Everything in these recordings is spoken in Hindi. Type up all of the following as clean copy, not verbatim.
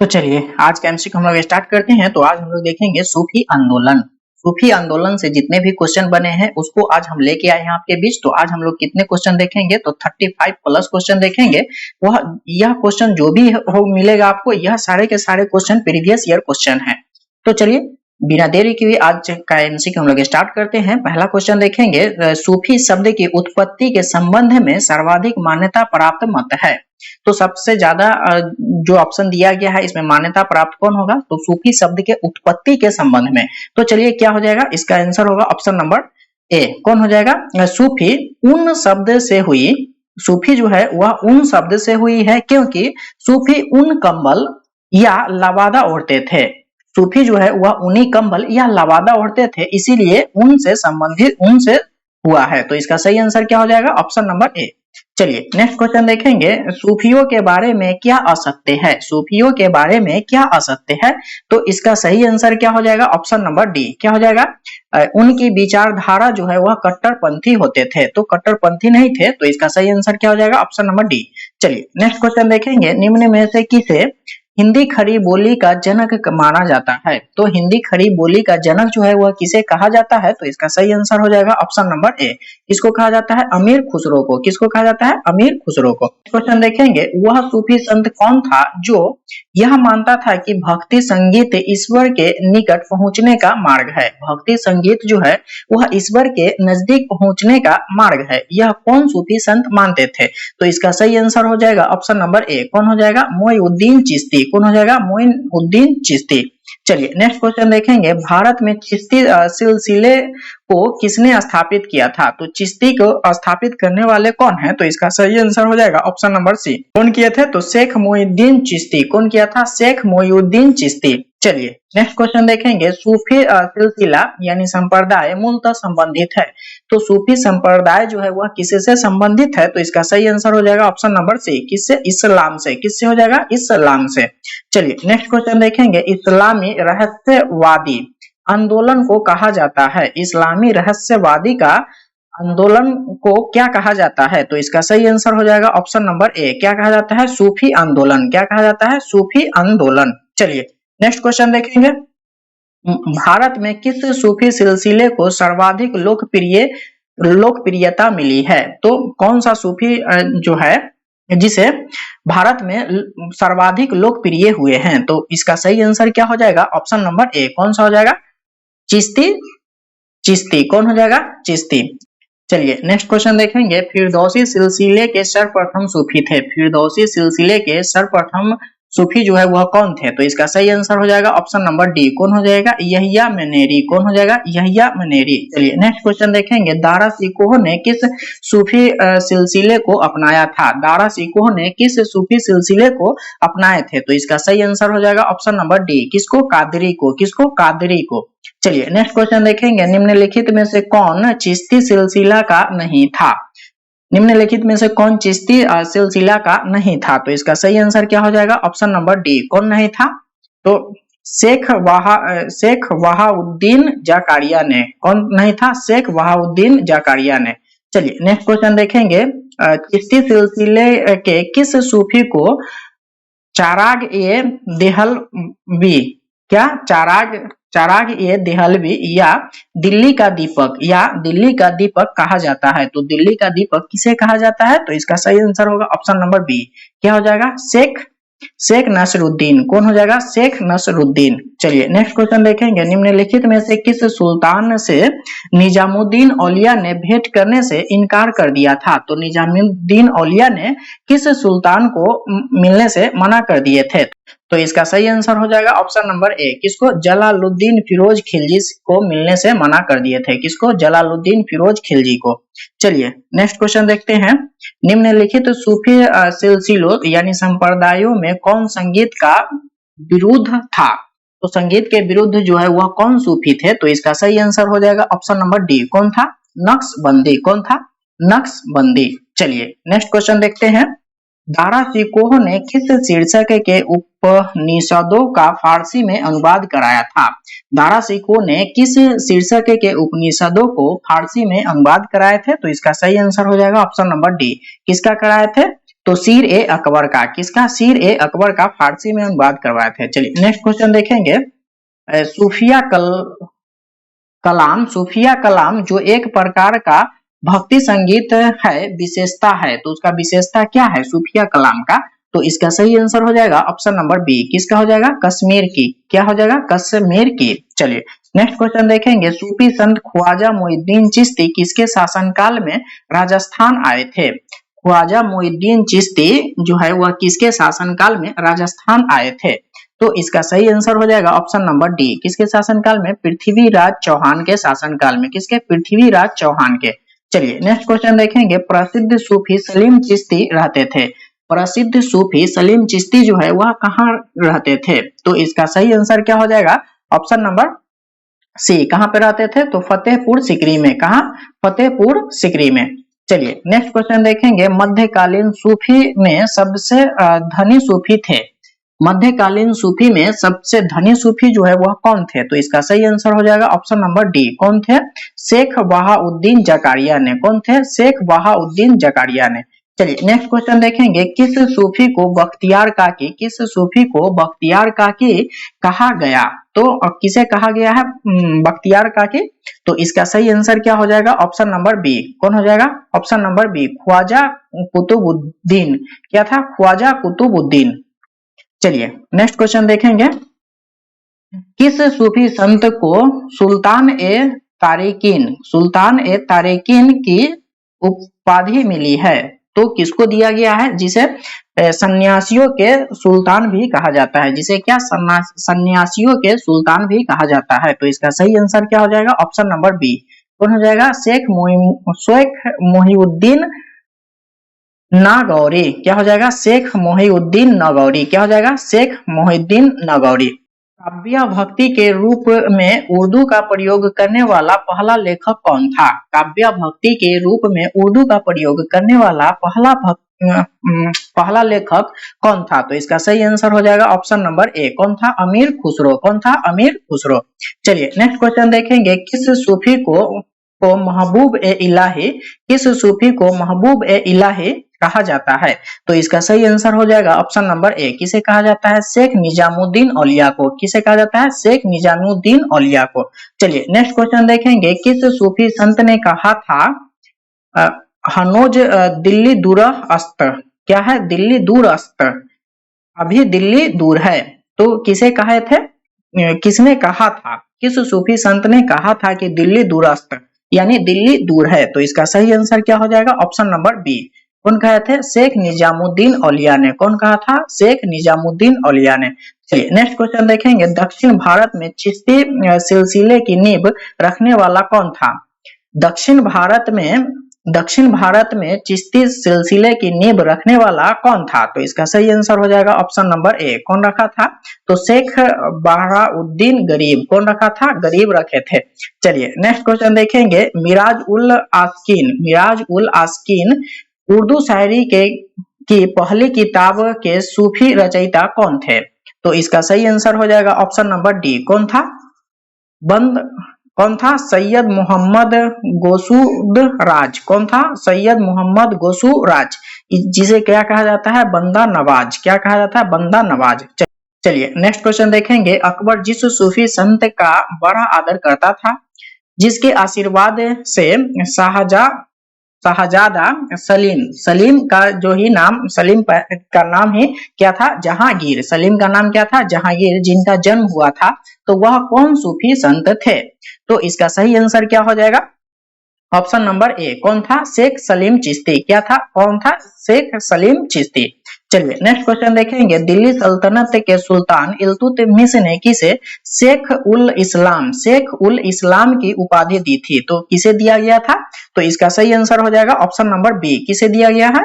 तो चलिए आज का एमसीक्यू हम लोग स्टार्ट करते हैं। तो आज हम लोग देखेंगे सूफी आंदोलन। सूफी आंदोलन से जितने भी क्वेश्चन बने हैं उसको आज हम लेके आए हैं आपके बीच। तो आज हम लोग कितने क्वेश्चन देखेंगे, तो 35 प्लस क्वेश्चन देखेंगे। वह यह क्वेश्चन जो भी हो मिलेगा आपको, यह सारे के सारे क्वेश्चन प्रीवियस ईयर क्वेश्चन है। तो चलिए बिना देरी के हुए आज का एमसीक्यू हम लोग स्टार्ट करते हैं। पहला क्वेश्चन देखेंगे, सूफी शब्द की उत्पत्ति के संबंध में सर्वाधिक मान्यता प्राप्त मत है। तो सबसे ज्यादा जो ऑप्शन दिया गया है इसमें मान्यता प्राप्त कौन होगा, तो सूफी शब्द के उत्पत्ति के संबंध में। तो चलिए क्या हो जाएगा, इसका आंसर होगा ऑप्शन नंबर ए। कौन हो जाएगा, सूफी उन शब्द से हुई, सूफी जो है वह उन शब्द से हुई है क्योंकि सूफी उन कंबल या लबादा ओढ़ते थे। सूफी जो है वह ऊनी कंबल या लबादा ओढ़ते थे, इसीलिए उनसे संबंधित, उनसे हुआ है। तो इसका सही आंसर क्या हो जाएगा, ऑप्शन नंबर ए। चलिए नेक्स्ट क्वेश्चन देखेंगे, सूफियों के बारे में क्या असत्य है। सूफियों के बारे में क्या असत्य है, तो इसका सही आंसर क्या हो जाएगा, ऑप्शन नंबर डी। क्या हो जाएगा, उनकी विचारधारा जो है वह कट्टरपंथी होते थे। तो कट्टरपंथी नहीं थे, तो इसका सही आंसर क्या हो जाएगा, ऑप्शन नंबर डी। चलिए नेक्स्ट क्वेश्चन देखेंगे, निम्न में से किसे हिंदी खड़ी बोली का जनक माना जाता है। तो हिंदी खड़ी बोली का जनक जो है वह किसे कहा जाता है, तो इसका सही आंसर हो जाएगा ऑप्शन नंबर ए। किसको कहा जाता है, अमीर खुसरो को। किसको कहा जाता है, अमीर खुसरो को। क्वेश्चन देखेंगे, वह सूफी संत कौन था जो यह मानता था कि भक्ति संगीत ईश्वर के निकट पहुंचने का मार्ग है। भक्ति संगीत जो है वह ईश्वर के नजदीक पहुंचने का मार्ग है, यह कौन सूफी संत मानते थे। तो इसका सही आंसर हो जाएगा ऑप्शन नंबर ए। कौन हो जाएगा, मोइनुद्दीन चिश्ती। कौन हो जाएगा, मोइनुद्दीन चिश्ती। चलिए नेक्स्ट क्वेश्चन देखेंगे, भारत में चिश्ती सिलसिले को किसने स्थापित किया था। तो चिश्ती को स्थापित करने वाले कौन है, तो इसका सही आंसर हो जाएगा ऑप्शन नंबर सी। कौन किए थे, तो शेख मोइनुद्दीन चिश्ती। कौन किया था, शेख मोइनुद्दीन चिश्ती। चलिए नेक्स्ट क्वेश्चन देखेंगे, सूफी सिलसिला यानी संप्रदाय मूलतः संबंधित है। तो सूफी संप्रदाय जो है वह किससे संबंधित है, तो इसका सही आंसर हो जाएगा ऑप्शन नंबर सी। किससे, इस्लाम से। किससे हो जाएगा, इस्लाम से। चलिए नेक्स्ट क्वेश्चन देखेंगे, इस्लामी रहस्यवादी आंदोलन को कहा जाता है। इस्लामी रहस्यवादी का आंदोलन को क्या कहा जाता है, तो इसका सही आंसर हो जाएगा ऑप्शन नंबर ए। क्या कहा जाता है, सूफी आंदोलन। क्या कहा जाता है, सूफी आंदोलन। चलिए नेक्स्ट क्वेश्चन देखेंगे, भारत में किस सूफी सिलसिले को सर्वाधिक लोकप्रियता मिली है। तो कौन सा सूफी जो है जिसे भारत में सर्वाधिक लोकप्रिय हुए हैं, तो इसका सही आंसर क्या हो जाएगा, ऑप्शन नंबर ए। कौन सा हो जाएगा, चिश्ती। चिश्ती। कौन हो जाएगा, चिश्ती। चलिए नेक्स्ट क्वेश्चन देखेंगे, फिरदौसी सिलसिले के सर्वप्रथम सूफी थे। फिरदौसी सिलसिले के सर्वप्रथम सूफी जो है वह कौन थे, तो इसका सही आंसर हो जाएगा ऑप्शन नंबर डी। कौन हो जाएगा, यहिया मनेरी। कौन हो जाएगा, यहिया मनेरी। चलिए नेक्स्ट क्वेश्चन देखेंगे, दारा शिकोह ने किस सूफी सिलसिले को अपनाया था। दारा शिकोह ने किस सूफी सिलसिले को अपनाए थे, तो इसका सही आंसर हो जाएगा ऑप्शन नंबर डी। किसको, कादरी को। किसको, कादरी को। चलिए नेक्स्ट क्वेश्चन देखेंगे, निम्नलिखित में से कौन चिश्ती सिलसिला का नहीं था। निम्नलिखित में से कौन चिश्ती सिलसिला का नहीं था, तो इसका सही आंसर क्या हो जाएगा, ऑप्शन नंबर डी। कौन नहीं था, तो शेख वहाउद्दीन जकारिया ने। कौन नहीं था, शेख वहाउद्दीन जकारिया ने। चलिए नेक्स्ट क्वेश्चन देखेंगे, चिश्ती सिलसिले के किस सूफी को चाराग ए देहलवी, क्या चाराग ए देहलवी या दिल्ली का दीपक कहा जाता है। तो दिल्ली का दीपक किसे कहा जाता है, तो इसका सही आंसर होगा ऑप्शन नंबर बी। क्या हो जाएगा, शेख नसरुद्दीन। कौन हो जाएगा, शेख नसरुद्दीन। चलिए नेक्स्ट क्वेश्चन देखेंगे, निम्नलिखित में से किस सुल्तान से निजामुद्दीन औलिया ने भेंट करने से इनकार कर दिया था। तो निजामुद्दीन औलिया ने किस सुल्तान को मिलने से मना कर दिए थे, तो इसका सही आंसर हो जाएगा ऑप्शन नंबर ए। किसको, जलालुद्दीन फिरोज खिलजी को मिलने से मना कर दिए थे। किसको, जलालुद्दीन फिरोज खिलजी को। चलिए नेक्स्ट क्वेश्चन देखते हैं, निम्नलिखित सूफी सिलसिलों यानी संप्रदायों में कौन संगीत का विरुद्ध था। तो संगीत के विरुद्ध जो है वह कौन सूफी थे, तो इसका सही आंसर हो जाएगा ऑप्शन नंबर डी। कौन था, नक्शबंदी। कौन था, नक्शबंदी। चलिए नेक्स्ट क्वेश्चन देखते हैं, दारा शिकोह ने किस शीर्षक के उपनिषदों का फारसी में अनुवाद कराया था। दारा शिकोह ने किस शीर्षक के उपनिषदों को फारसी में अनुवाद कराए थे, तो इसका सही आंसर हो जाएगा ऑप्शन नंबर डी। किसका कराए थे, तो सीर ए अकबर का, किसका? सीर ए अकबर का फारसी में अनुवाद करवाए थे। चलिए नेक्स्ट क्वेश्चन देखेंगे। सूफिया कलाम, सूफिया कलाम जो एक प्रकार का भक्ति संगीत है, विशेषता है, तो उसका विशेषता क्या है सूफिया कलाम का? तो इसका सही आंसर हो जाएगा ऑप्शन नंबर बी। किसका हो जाएगा? कश्मीर की। क्या हो जाएगा? कश्मीर की। चलिए नेक्स्ट क्वेश्चन देखेंगे। सूफी संत ख्वाजा मोइनुद्दीन चिश्ती किसके शासनकाल में राजस्थान आए थे? ख्वाजा मोइनुद्दीन चिश्ती जो है वह किसके शासनकाल में राजस्थान आए थे? तो इसका सही आंसर हो जाएगा ऑप्शन नंबर डी। किसके शासनकाल में? पृथ्वीराज चौहान के शासनकाल में। किसके? पृथ्वीराज चौहान के। चलिए नेक्स्ट क्वेश्चन देखेंगे। प्रसिद्ध सूफी सलीम चिश्ती रहते थे, प्रसिद्ध सूफी सलीम चिश्ती जो है वह कहाँ रहते थे? तो इसका सही आंसर क्या हो जाएगा? Option number C. कहाँ पे रहते थे? तो फतेहपुर सिकरी में। कहाँ? फतेहपुर सिकरी में। चलिए नेक्स्ट क्वेश्चन देखेंगे। मध्यकालीन सूफी में सबसे धनी सूफी थे, मध्यकालीन सूफी में सबसे धनी सूफी जो है वह कौन थे? तो इसका सही आंसर हो जाएगा ऑप्शन नंबर डी। कौन थे? शेख बहाउद्दीन जकारिया ने। कौन थे? शेख बहाउद्दीन जकारिया ने। चलिए नेक्स्ट क्वेश्चन देखेंगे। किस सूफी को बख्तियार काकी, किस सूफी को बख्तियार काकी कहा गया? तो किसे कहा गया है बख्तियार काकी? तो इसका सही आंसर क्या हो जाएगा? Option number B. कौन हो जाएगा? Option number B, Khwaja Qutbuddin. क्या था? ख्वाजा कुतुबुद्दीन। चलिए नेक्स्ट क्वेश्चन देखेंगे। किस सूफी संत को सुल्तान ए तारिकीन, सुल्तान ए तारिकीन की उपाधि मिली है? तो किसको दिया गया है? जिसे सन्यासियों के सुल्तान भी कहा जाता है, जिसे क्या? सन्यासियों के सुल्तान भी कहा जाता है। तो इसका सही आंसर क्या हो जाएगा? Option number B. कौन हो जाएगा? शेख मोहिउद्दीन नागौरी। क्या हो जाएगा? शेख मोहिउद्दीन नागौरी। क्या हो जाएगा? शेख मोहिउद्दीन नागौरी। काव्य भक्ति के रूप में उर्दू का प्रयोग करने वाला पहला लेखक कौन था? काव्य भक्ति के रूप में उर्दू का प्रयोग करने वाला पहला लेखक कौन था? तो इसका सही आंसर हो जाएगा ऑप्शन नंबर ए। कौन था? अमीर खुसरो। कौन था? अमीर खुसरो। चलिए नेक्स्ट क्वेश्चन देखेंगे। किस सूफी को महबूब ए इलाही, किस सूफी को महबूब ए इलाही कहा जाता है? तो इसका सही आंसर हो जाएगा ऑप्शन नंबर ए। किसे कहा जाता है? शेख निजामुद्दीन औलिया को। किसे कहा जाता है? शेख निजामुद्दीन औलिया को। चलिए नेक्स्ट क्वेश्चन देखेंगे। किस सूफी संत ने कहा था हनोज दिल्ली दूर अस्त? क्या है? दिल्ली दूर अस्त, अभी दिल्ली दूर है। तो किसे कहे थे? किसने कहा था? किस सूफी संत ने कहा था कि दिल्ली दूरस्थ यानी दिल्ली दूर है? तो इसका सही आंसर क्या हो जाएगा? Option number B. कौन कहे थे? शेख निजामुद्दीन औलिया ने। कौन कहा था? शेख निजामुद्दीन औलिया ने। चलिए नेक्स्ट क्वेश्चन देखेंगे। दक्षिण भारत में चिश्ती सिलसिले की नींव रखने वाला कौन था? दक्षिण भारत में चिश्ती सिलसिले की नींव रखने वाला कौन था? तो इसका सही आंसर हो जाएगा ऑप्शन नंबर ए। कौन रखा था? तो शेख बहाउद्दीन गरीब। कौन रखा था? गरीब रखे थे। चलिए नेक्स्ट क्वेश्चन देखेंगे। मिराज उल आस्किन उर्दू शायरी की पहली किताब के सूफी रचयिता कौन थे? तो इसका सही आंसर हो जाएगा ऑप्शन नंबर डी। कौन था? कौन था? सैयद मोहम्मद गोसूद राज। कौन था? सैयद मोहम्मद गोसू राज, जिसे क्या कहा जाता है? बंदा नवाज। क्या कहा जाता है? बंदा नवाज। चलिए नेक्स्ट क्वेश्चन देखेंगे। अकबर जिस सूफी संत का बड़ा आदर करता था, जिसके आशीर्वाद से शाहजादा सलीम का जो ही नाम, सलीम का नाम ही क्या था? जहांगीर। सलीम का नाम क्या था? जहांगीर, जिनका जन्म हुआ था, तो वह कौन सूफी संत थे? तो इसका सही आंसर क्या हो जाएगा? Option number A. कौन था? शेख सलीम चिश्ती। क्या था? कौन था? शेख सलीम चिश्ती। चलिए नेक्स्ट क्वेश्चन देखेंगे। दिल्ली सल्तनत के सुल्तान इल्तुतमिश ने किसे शेख उल इस्लाम की उपाधि दी थी? तो किसे दिया गया था? तो इसका सही आंसर हो जाएगा ऑप्शन नंबर बी। किसे दिया गया है?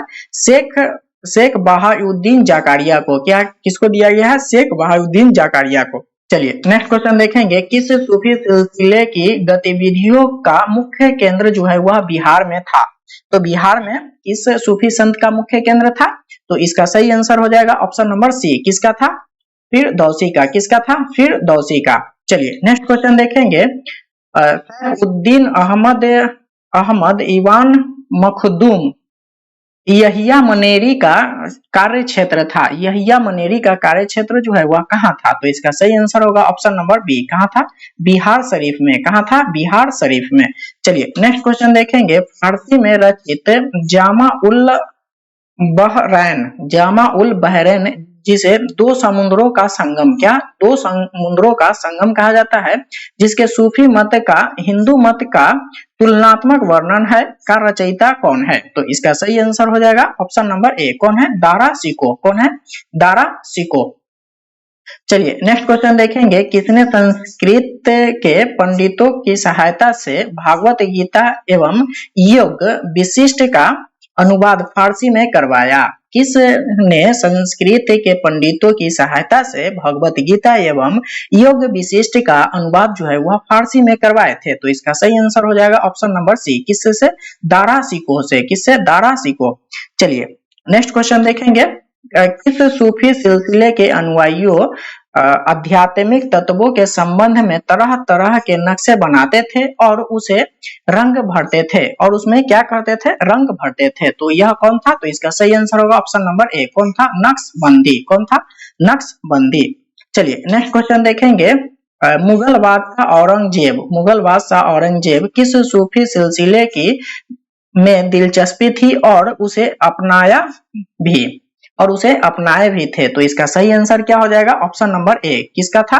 शेख बहाउद्दीन जकारिया को। क्या किसको दिया गया है? शेख बहाउद्दीन जकारिया को। चलिए नेक्स्ट क्वेश्चन देखेंगे। किस सूफी सिलसिले की गतिविधियों का मुख्य केंद्र जो है वह बिहार में था? तो बिहार में इस सूफी संत का मुख्य केंद्र था। तो इसका सही आंसर हो जाएगा ऑप्शन नंबर सी। किसका था? फिरदौसी का। किसका था? फिरदौसी का। चलिए नेक्स्ट क्वेश्चन देखेंगे। सैफुद्दीन अहमद इवान मखदूम यहिया मनेरी का कार्य क्षेत्र था। यहिया मनेरी का कार्य क्षेत्र जो है वह कहाँ था? तो इसका सही आंसर होगा ऑप्शन नंबर बी। कहाँ था? बिहार शरीफ में। कहाँ था? बिहार शरीफ में। चलिए नेक्स्ट क्वेश्चन देखेंगे। फारसी में रचित जामा उल बहरैन, जामा उल बहरैन जिसे दो समुद्रों का संगम, क्या? दो समुद्रों का संगम कहा जाता है, जिसके सूफी मत का हिंदू मत का तुलनात्मक वर्णन है, का रचयिता कौन है? तो इसका सही आंसर हो जाएगा ऑप्शन नंबर ए। कौन है? दारा सिको। कौन है? दारा सिको। चलिए नेक्स्ट क्वेश्चन देखेंगे। किसने संस्कृत के पंडितों की सहायता से भागवत गीता एवं योग विशिष्ट का अनुवाद फारसी में करवाया? किसने संस्कृत के पंडितों की सहायता से भगवत गीता एवं योग विशिष्ट का अनुवाद जो है वह फारसी में करवाए थे? तो इसका सही आंसर हो जाएगा ऑप्शन नंबर सी। किससे से? दारा सिको से। किससे? दारा सिको। चलिए नेक्स्ट क्वेश्चन देखेंगे। किस सूफी सिलसिले के अनुयायियों आध्यात्मिक तत्वों के संबंध में तरह तरह के नक्शे बनाते थे और उसे रंग भरते थे, और उसमें क्या करते थे? रंग भरते थे। तो यह कौन था? तो इसका सही आंसर होगा ऑप्शन नंबर ए। कौन था? नक्शबंदी। कौन था? नक्शबंदी। चलिए नेक्स्ट क्वेश्चन देखेंगे। मुगल बादशाह औरंगजेब, मुगल बादशाह औरंगजेब किस सूफी सिलसिले की में दिलचस्पी थी और उसे अपनाया भी, और उसे अपनाए भी थे? तो इसका सही आंसर क्या हो जाएगा? Option number A. किसका था?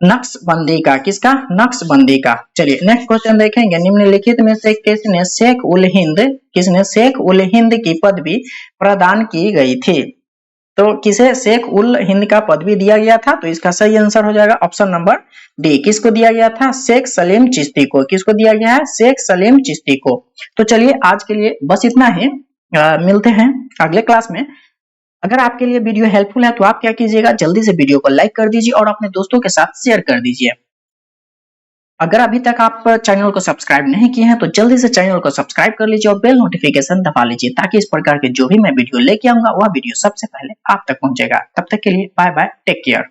नक्शबंदी का। किसका? नक्शबंदी का। चलिए नेक्स्ट क्वेश्चन देखेंगे। निम्नलिखित में से किसने शेख उल हिंद, किसने शेख उल हिंद की पदवी प्रदान की गई थी? तो किसे शेख उल हिंद का पदवी दिया गया था? तो इसका सही आंसर हो जाएगा ऑप्शन नंबर डी। किसको दिया गया था? शेख सलीम चिश्ती को। किसको दिया गया है? शेख सलीम चिश्ती को। तो चलिए आज के लिए बस इतना ही। मिलते हैं अगले क्लास में। अगर आपके लिए वीडियो हेल्पफुल है तो आप क्या कीजिएगा, जल्दी से वीडियो को लाइक कर दीजिए और अपने दोस्तों के साथ शेयर कर दीजिए। अगर अभी तक आप चैनल को सब्सक्राइब नहीं किए हैं तो जल्दी से चैनल को सब्सक्राइब कर लीजिए और बेल नोटिफिकेशन दबा लीजिए, ताकि इस प्रकार के जो भी मैं वीडियो लेके आऊंगा वह वीडियो सबसे पहले आप तक पहुंचेगा। तब तक के लिए बाय बाय, टेक केयर।